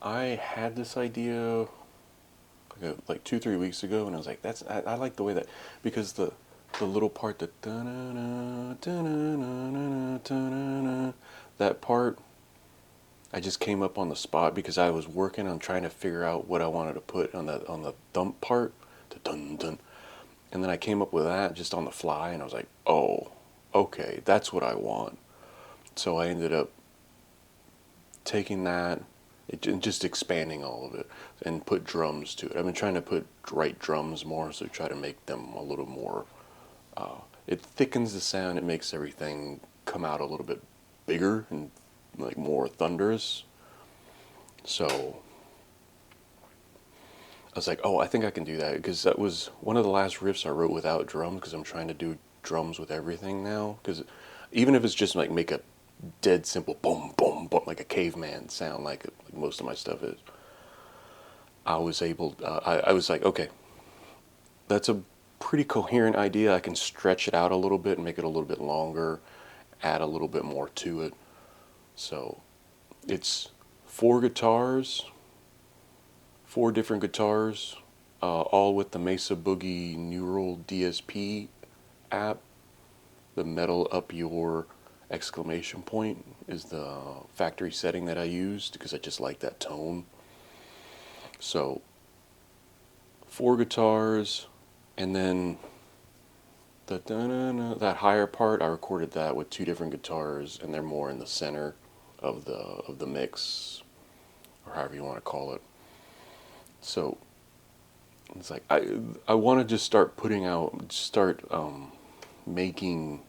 I had this idea like 2, 3 weeks ago, and I was like, I like the way that, because the little part, the that part, I just came up on the spot because I was working on trying to figure out what I wanted to put on the thump part, the dun dun, and then I came up with that just on the fly, and I was like, oh, okay, that's what I want. So I ended up taking that and just expanding all of it and put drums to it. I've been trying to write drums more, so try to make them a little more. It thickens the sound. It makes everything come out a little bit bigger and like more thunderous. So I was like, oh, I think I can do that, because that was one of the last riffs I wrote without drums, because I'm trying to do drums with everything now. Because even if it's just like make a dead simple boom boom boom like a caveman sound, like most of my stuff is, I was like, okay, that's a pretty coherent idea. I can stretch it out a little bit and make it a little bit longer, add a little bit more to it. So it's four guitars, four different guitars, all with the Mesa Boogie Neural DSP app. The metal up your exclamation point is the factory setting that I used because I just like that tone. So four guitars, and then that higher part, I recorded that with two different guitars, and they're more in the center of the mix, or however you want to call it. So it's like I want to just start making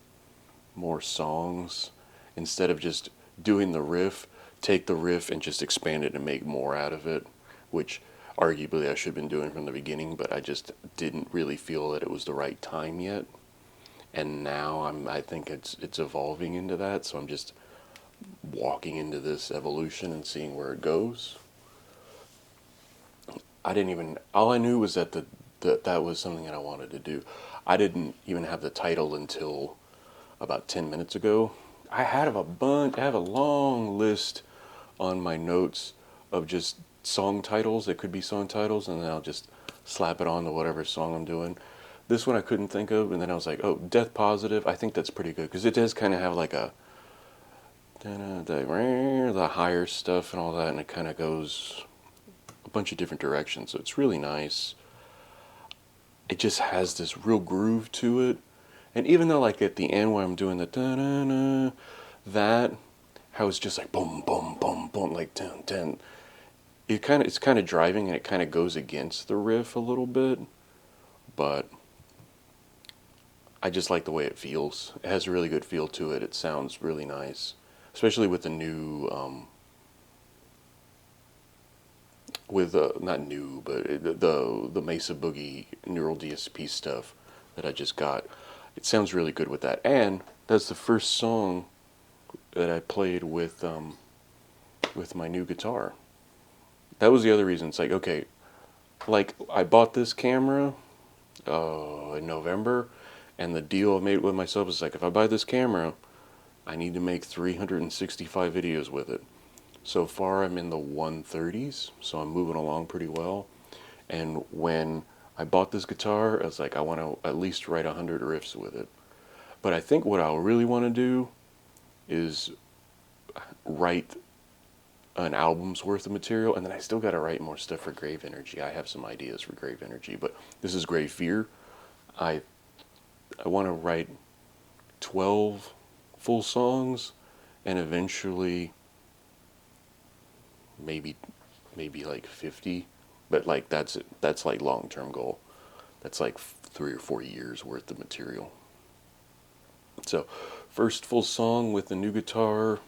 more songs instead of just doing the riff. Take the riff and just expand it and make more out of it, which arguably I should have been doing from the beginning, but I just didn't really feel that it was the right time yet. And now I think it's evolving into that, so I'm just walking into this evolution and seeing where it goes. I didn't even all I knew was that was something that I wanted to do. I didn't even have the title until about 10 minutes ago. I have a long list on my notes of just song titles that could be song titles, and then I'll just slap it on to whatever song I'm doing. This one I couldn't think of, and then I was like, oh, Death Positive. I think that's pretty good because it does kind of have like the higher stuff and all that, and it kind of goes a bunch of different directions. So it's really nice. It just has this real groove to it. And even though like at the end when I'm doing the da-da-da, that, how it's just like boom, boom, boom, boom, like dun, dun, it's kind of driving, and it kind of goes against the riff a little bit, but I just like the way it feels. It has a really good feel to it. It sounds really nice, especially with the new with not new, but the Mesa Boogie Neural DSP stuff that I just got. It sounds really good with that, and that's the first song that I played with my new guitar. That was the other reason. It's like, okay, like I bought this camera in November, and the deal I made with myself is like, if I buy this camera, I need to make 365 videos with it. So far, I'm in the 130s, so I'm moving along pretty well. And when I bought this guitar, I was like, I want to at least write 100 riffs with it. But I think what I'll really want to do is write an album's worth of material, and then I still got to write more stuff for Grave Energy. I have some ideas for Grave Energy, but this is Grave Fear. I I want to write 12 full songs, and eventually maybe like 50, but like that's like long-term goal. That's like 3 or 4 years worth of material. So, first full song with the new guitar.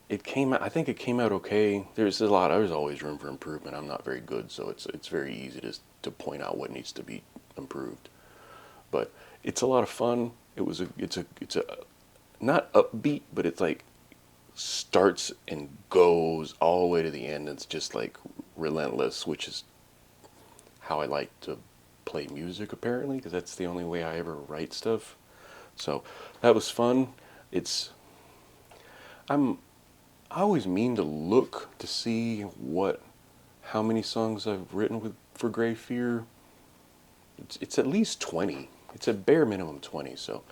It came out. I think it came out okay. There's always room for improvement. I'm not very good, so it's very easy to point out what needs to be improved. But it's a lot of fun. It's a not upbeat, but it's like starts and goes all the way to the end. It's just like relentless, which is how I like to play music apparently, because that's the only way I ever write stuff. So that was fun. It's I'm I always mean to look to see what how many songs I've written for Grey Fear. It's at least 20. It's a bare minimum 20. So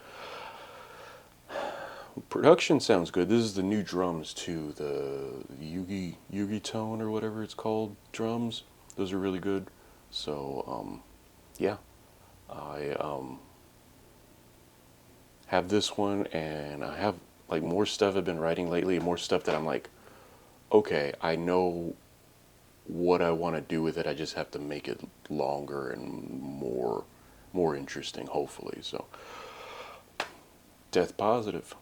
production sounds good. This is the new drums too, the Yugi Tone or whatever it's called drums. Those are really good. So yeah, I have this one, and I have like more stuff I've been writing lately, more stuff that I'm like, okay, I know what I want to do with it. I just have to make it longer and more interesting, hopefully. So, Death Positive.